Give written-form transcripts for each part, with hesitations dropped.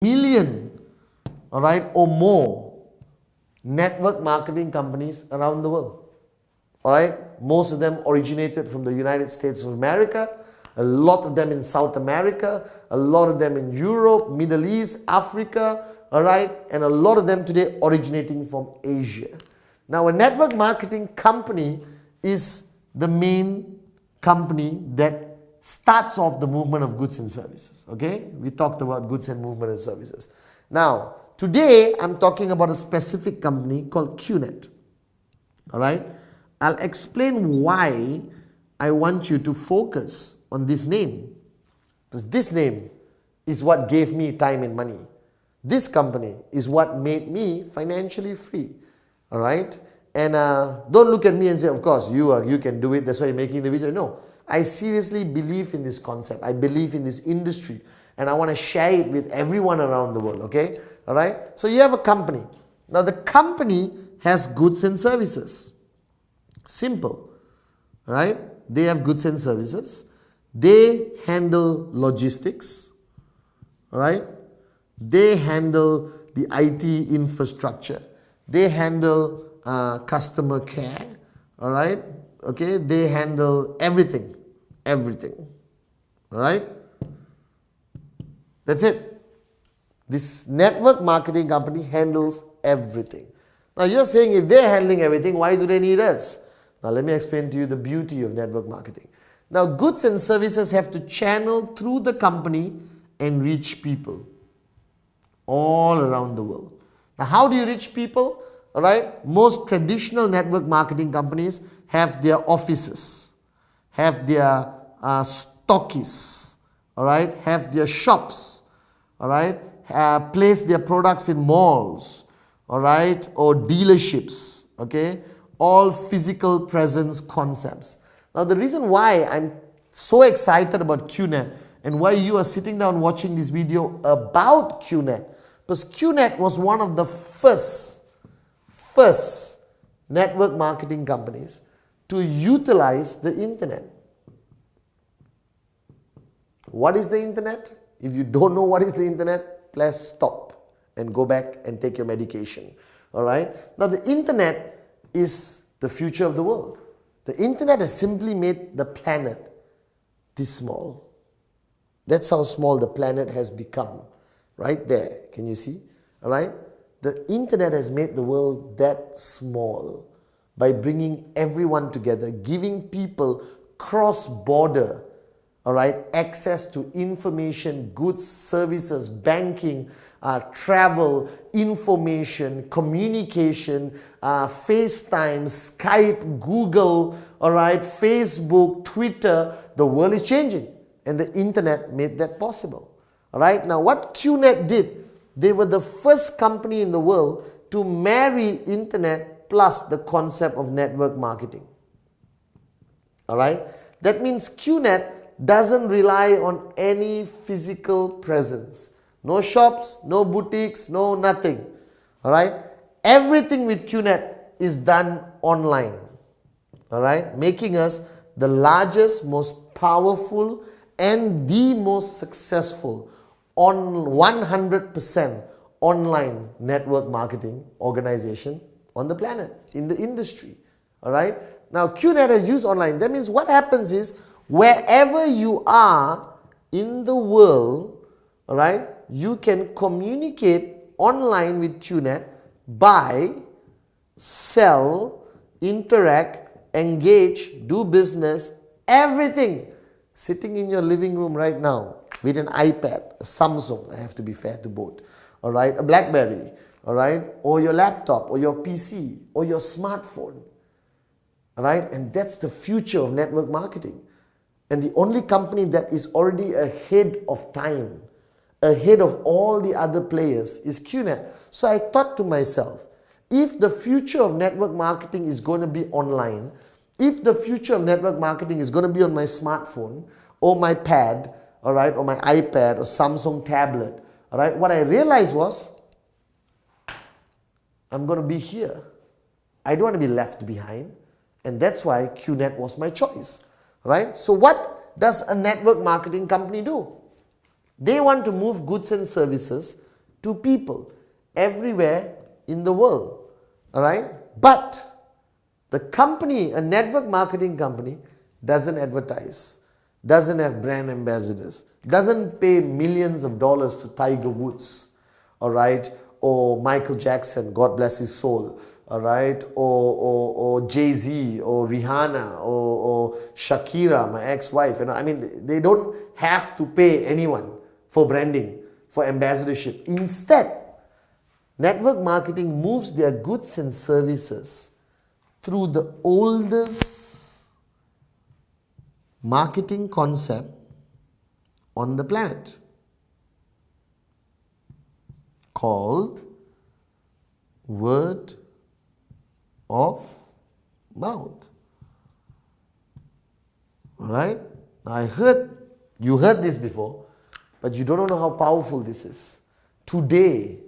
million, all right, or more network marketing companies around the world. All right, most of them originated from the United States of America, a lot of them in South America, a lot of them in Europe, Middle East, Africa, all right, and a lot of them today originating from Asia. Now, a network marketing company is the main company that starts off the movement of goods and services. Okay, we talked about goods and movement and services. Now, today I'm talking about a specific company called QNet. All right, I'll explain why I want you to focus on this name, because this name is what gave me time and money. This company is what made me financially free. All right, and don't look at me and say, of course you can do it, that's why you're making the video. No, I seriously believe in this concept. I believe in this industry, and I want to share it with everyone around the world. Okay, all right. So you have a company. Now the company has goods and services. Simple, right? They have goods and services. They handle logistics, right? They handle the IT infrastructure. They handle customer care, all right? Okay, they handle everything, all right? That's it. This network marketing company handles everything. Now you're saying, if they're handling everything, why do they need us? Now let me explain to you the beauty of network marketing. Now goods and services have to channel through the company and reach people all around the world. Now how do you reach people? All right, most traditional network marketing companies have their offices, have their stockists, all right, have their shops, all right, place their products in malls, all right, or dealerships, okay, all physical presence concepts. Now the reason why I'm so excited about QNet and why you are sitting down watching this video about QNet, because QNet was one of the first network marketing companies to utilize the internet. What is the internet? If you don't know what is the internet, please stop and go back and take your medication. All right. Now the internet is the future of the world. The internet has simply made the planet this small. That's how small the planet has become. Right there. Can you see? All right. The internet has made the world that small by bringing everyone together, giving people cross-border, all right, access to information, goods, services, banking, travel, information, communication, FaceTime, Skype, Google, all right, Facebook, Twitter. The world is changing, and the internet made that possible. All right, now what QNet did, they were the first company in the world to marry internet plus the concept of network marketing. All right, that means QNet doesn't rely on any physical presence. No shops, no boutiques, no nothing. All right, everything with QNet is done online. All right, making us the largest, most powerful, and the most successful on 100% online network marketing organization on the planet, in the industry. All right. Now QNet has used online. That means what happens is, wherever you are in the world, all right, you can communicate online with QNet, buy, sell, interact, engage, do business, everything sitting in your living room right now with an iPad, a Samsung, I have to be fair to both, all right, a BlackBerry, all right, or your laptop, or your PC, or your smartphone, all right, and that's the future of network marketing. And the only company that is already ahead of time, ahead of all the other players, is QNet. So I thought to myself, if the future of network marketing is going to be online, if the future of network marketing is going to be on my smartphone, or my pad, all right, or my iPad, or Samsung tablet, all right, what I realized was, I'm going to be here. I don't want to be left behind. And that's why QNet was my choice. Right? So what does a network marketing company do? They want to move goods and services to people everywhere in the world. All right? But the company, a network marketing company, doesn't advertise, doesn't have brand ambassadors, doesn't pay millions of dollars to Tiger Woods, all right, or Michael Jackson, God bless his soul, all right, or Jay-Z, or Rihanna, or Shakira, my ex-wife. I mean, they don't have to pay anyone for branding, for ambassadorship. Instead, network marketing moves their goods and services through the oldest marketing concept on the planet, called word of mouth. Alright? You heard this before, but you don't know how powerful this is. Today,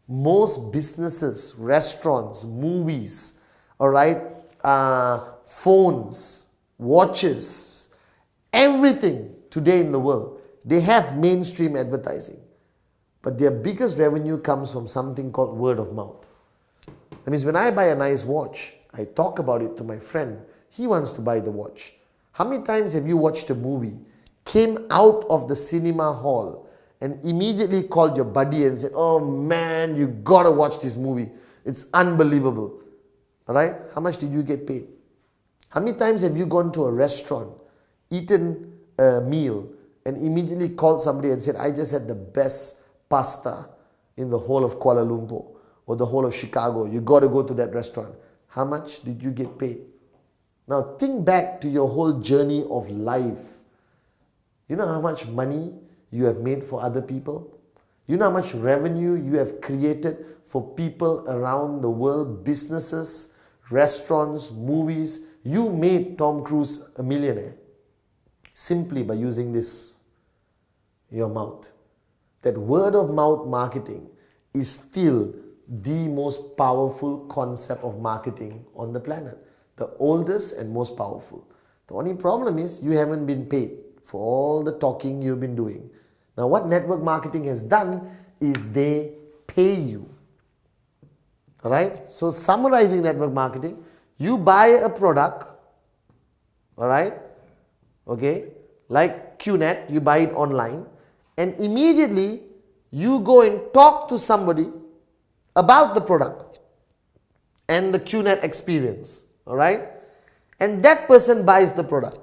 most businesses, restaurants, movies, alright, phones, watches, everything today in the world, they have mainstream advertising. But their biggest revenue comes from something called word of mouth. That means when I buy a nice watch, I talk about it to my friend. He wants to buy the watch. How many times have you watched a movie, came out of the cinema hall, and immediately called your buddy and said, oh man, you gotta watch this movie. It's unbelievable. Alright? How much did you get paid? How many times have you gone to a restaurant, eaten a meal, and immediately called somebody and said, I just had the best pasta in the whole of Kuala Lumpur or the whole of Chicago. You got to go to that restaurant. How much did you get paid? Now think back to your whole journey of life. You know how much money you have made for other people? You know how much revenue you have created for people around the world, businesses, restaurants, movies. You made Tom Cruise a millionaire simply by using this, your mouth. That word of mouth marketing is still the most powerful concept of marketing on the planet. The oldest and most powerful. The only problem is you haven't been paid for all the talking you've been doing. Now what network marketing has done is they pay you. Alright? So summarizing network marketing, you buy a product, alright, okay, like QNet, you buy it online, and immediately you go and talk to somebody about the product and the QNet experience, alright, and that person buys the product,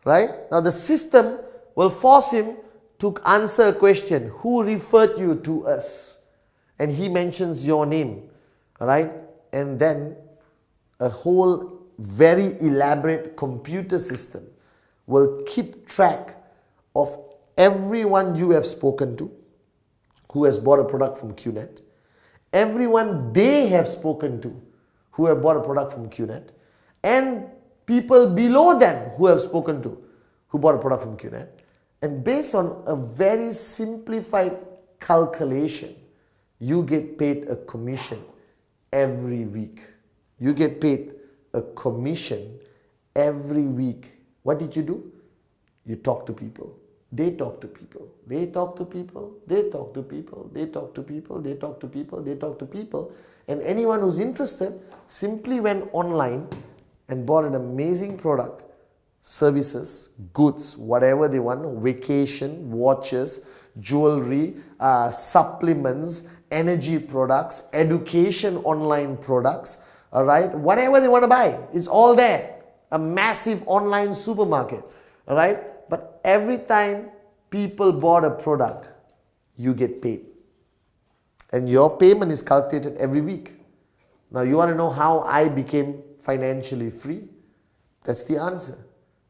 right? Now the system will force him to answer a question, who referred you to us? And he mentions your name, alright, and then a whole very elaborate computer system will keep track of everyone you have spoken to who has bought a product from QNet, everyone they have spoken to who have bought a product from QNet, and people below them who have spoken to who bought a product from QNet. And based on a very simplified calculation, you get paid a commission every week. You get paid a commission every week. What did you do? You talk to people. They talk to people. They talk to people. They talk to people. They talk to people. They talk to people. They talk to people. And anyone who's interested simply went online and bought an amazing product, services, goods, whatever they want, vacation, watches, jewelry, supplements, energy products, education online products, all right, whatever they want to buy, it's all there. A massive online supermarket, all right. But every time people bought a product, you get paid. And your payment is calculated every week. Now you want to know how I became financially free? That's the answer.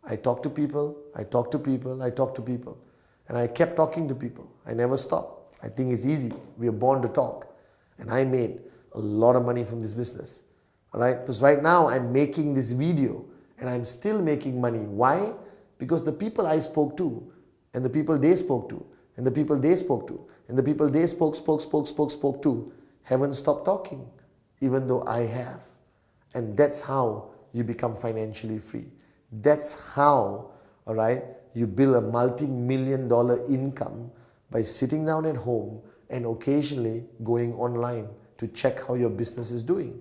I talk to people, I talk to people, I talk to people. And I kept talking to people. I never stopped. I think it's easy. We are born to talk. And I made a lot of money from this business. Alright? Because right now I'm making this video and I'm still making money. Why? Because the people I spoke to, and the people they spoke to, and the people they spoke to, and the people they spoke to, haven't stopped talking, even though I have. And that's how you become financially free. That's how, alright, you build a multi-million-dollar income by sitting down at home and occasionally going online to check how your business is doing.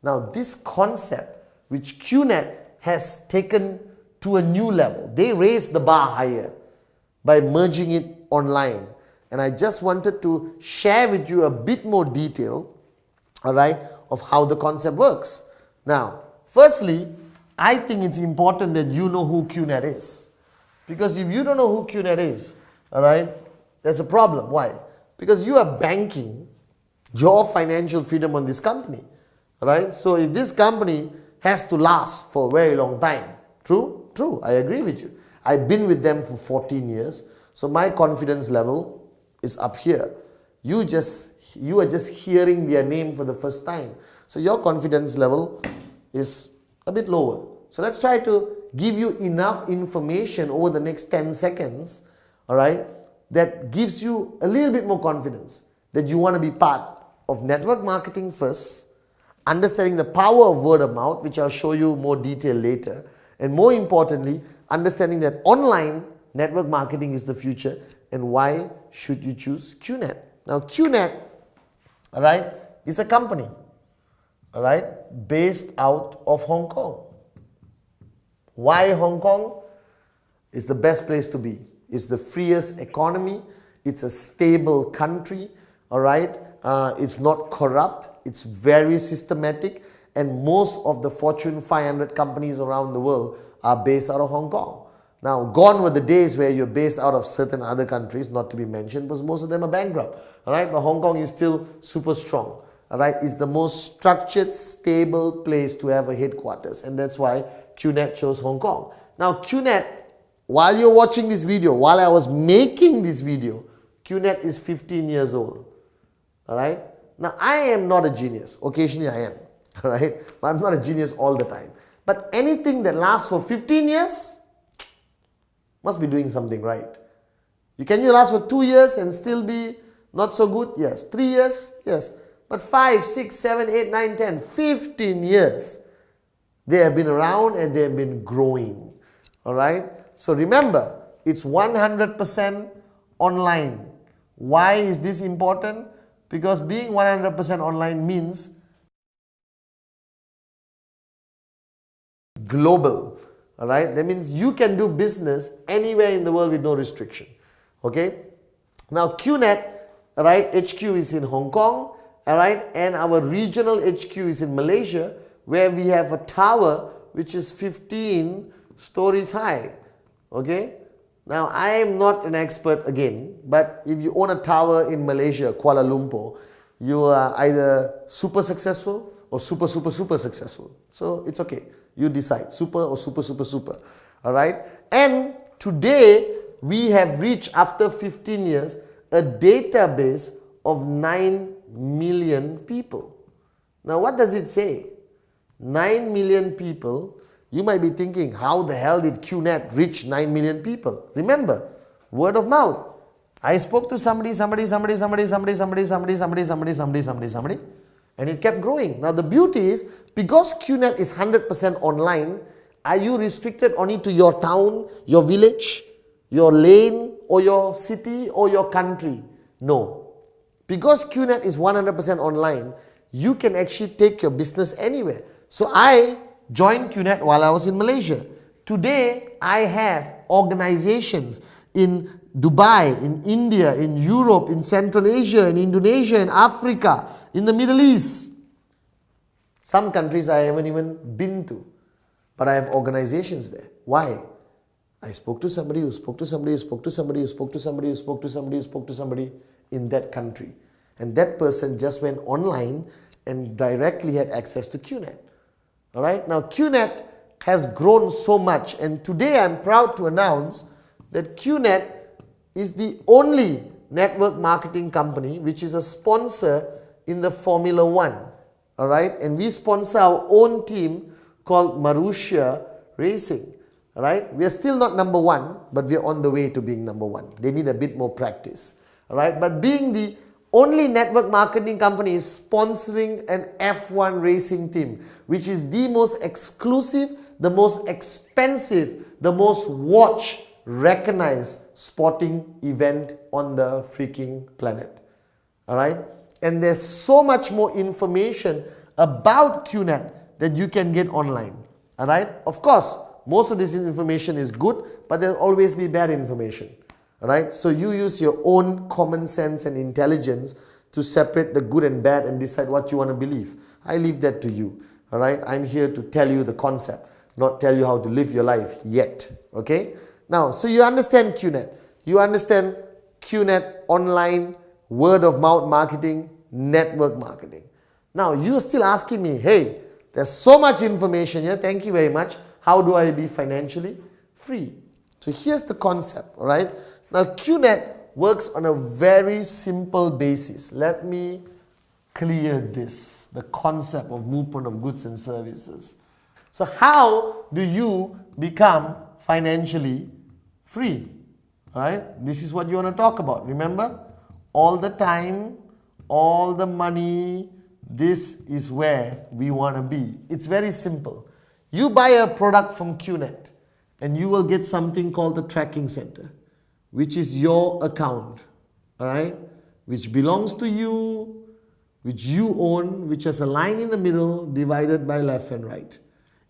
Now, this concept which QNet has taken to a new level, they raised the bar higher by merging it online. And I just wanted to share with you a bit more detail, all right, of how the concept works. Now, firstly, I think it's important that you know who QNet is. Because if you don't know who QNet is, all right, there's a problem. Why? Because you are banking your financial freedom on this company, all right? So if this company has to last for a very long time, true? True, I agree with you. I've been with them for 14 years, so my confidence level is up here. You are just hearing their name for the first time. So your confidence level is a bit lower. So let's try to give you enough information over the next 10 seconds, all right, that gives you a little bit more confidence that you want to be part of network marketing first, understanding the power of word of mouth, which I'll show you more detail later, and more importantly, understanding that online network marketing is the future and why should you choose QNet. Now QNet, all right, is a company, all right, based out of Hong Kong. Why Hong Kong? Is the best place to be. It's the freest economy. It's a stable country, all right. It's not corrupt. It's very systematic, and most of the Fortune 500 companies around the world are based out of Hong Kong. Now, gone were the days where you're based out of certain other countries, not to be mentioned, because most of them are bankrupt, all right. But Hong Kong is still super strong, all right. It's the most structured, stable place to have a headquarters, and that's why QNet chose Hong Kong. Now, QNet, while you're watching this video, while I was making this video, QNet is 15 years old. All right. Now, I am not a genius. Occasionally I am. All right. But I'm not a genius all the time. But anything that lasts for 15 years must be doing something right. Can you last for 2 years and still be not so good? Yes. 3 years? Yes. But 5, 6, 7, 8, 9, 10, 15 years. They have been around and they have been growing. All right. So remember, it's 100% online. Why is this important? Because being 100% online means global, all right? That means you can do business anywhere in the world with no restriction, okay? Now QNet, all right, HQ is in Hong Kong, all right? And our regional HQ is in Malaysia, where we have a tower which is 15 stories high, okay? Now, I am not an expert again, but if you own a tower in Malaysia, Kuala Lumpur, you are either super successful or super successful. So, it's okay. You decide, super or super. All right? And today, we have reached, after 15 years, a database of 9 million people. Now, what does it say? 9 million people. You might be thinking, how the hell did QNet reach 9 million people? Remember, word of mouth. I spoke to somebody, and it kept growing. Now the beauty is, because QNet is 100% online, are you restricted only to your town, your village, your lane, or your city, or your country? No. Because QNet is 100% online, you can actually take your business anywhere. So I joined QNet while I was in Malaysia. Today, I have organizations in Dubai, in India, in Europe, in Central Asia, in Indonesia, in Africa, in the Middle East. Some countries I haven't even been to, but I have organizations there. Why? I spoke to somebody who spoke to somebody who spoke to somebody who spoke to somebody who spoke to somebody who spoke to somebody in that country. And that person just went online and directly had access to QNet. All right. Now QNet has grown so much, and today I'm proud to announce that QNet is the only network marketing company which is a sponsor in the Formula One. All right. And we sponsor our own team called Marussia Racing. All right. We are still not number one, but we are on the way to being number one. They need a bit more practice. All right. But being the only network marketing company is sponsoring an F1 racing team, which is the most exclusive, the most expensive, the most watched, recognized sporting event on the freaking planet. Alright? And there's so much more information about QNet that you can get online. Alright? Of course, most of this information is good, but there'll always be bad information. Alright? So you use your own common sense and intelligence to separate the good and bad and decide what you want to believe. I leave that to you. Alright? I'm here to tell you the concept, not tell you how to live your life yet. Okay? Now, so you understand QNet. You understand QNet online, word of mouth marketing, network marketing. Now, you're still asking me, hey, there's so much information here. Thank you very much. How do I be financially free? So here's the concept, all right? Now, QNet works on a very simple basis. Let me clear this, the concept of movement of goods and services. So how do you become financially free? All right? This is what you want to talk about. Remember? All the time, all the money, this is where we want to be. It's very simple. You buy a product from QNet and you will get something called the tracking center, which is your account, all right, which belongs to you, which you own, which has a line in the middle divided by left and right.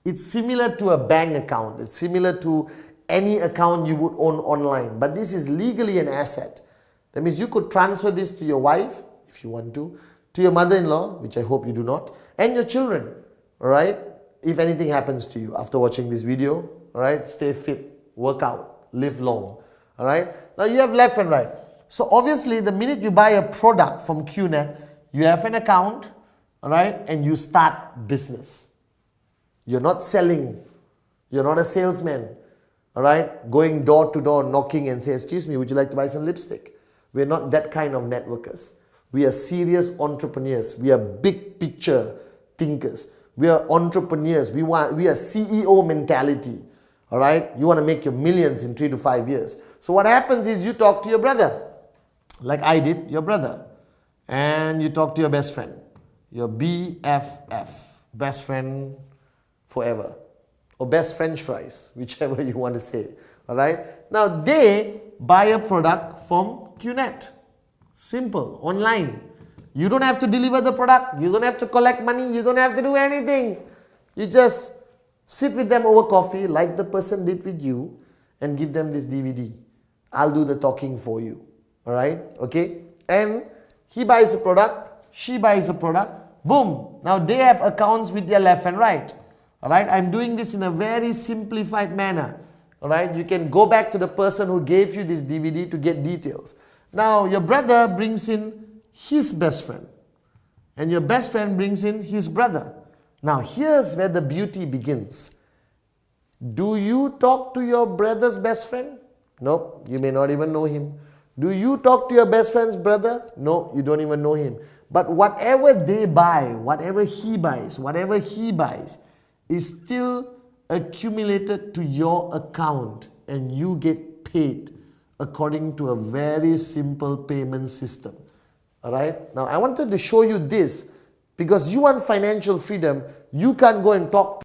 It's similar to a bank account. It's similar to any account you would own online, but this is legally an asset. That means you could transfer this to your wife, if you want to your mother-in-law, which I hope you do not, and your children, all right? If anything happens to you after watching this video, all right? Stay fit, work out, live long, all right? Now you have left and right. So obviously, the minute you buy a product from QNet, you have an account, all right? And you start business. You're not selling. You're not a salesman, all right? Going door to door, knocking and say, excuse me, would you like to buy some lipstick? We're not that kind of networkers. We are serious entrepreneurs. We are big picture thinkers. We are entrepreneurs. We are CEO mentality. All right? You want to make your millions in 3 to 5 years. So what happens is you talk to your brother, like I did, your brother. And you talk to your best friend, your BFF, best friend forever. Or best French fries, whichever you want to say. All right? Now they buy a product from QNet. Simple, online. You don't have to deliver the product. You don't have to collect money. You don't have to do anything. You just sit with them over coffee like the person did with you and give them this DVD. I'll do the talking for you. Alright? Okay? And he buys a product. She buys a product. Boom. Now they have accounts with their left and right. Alright? I'm doing this in a very simplified manner. Alright? You can go back to the person who gave you this DVD to get details. Now, your brother brings in his best friend, and your best friend brings in his brother. Now, here's where the beauty begins. Do you talk to your brother's best friend? No, you may not even know him. Do you talk to your best friend's brother? No, you don't even know him. But whatever they buy, whatever he buys is still accumulated to your account, and you get paid according to a very simple payment system. Alright? Now I wanted to show you this because you want financial freedom. You can't go and talk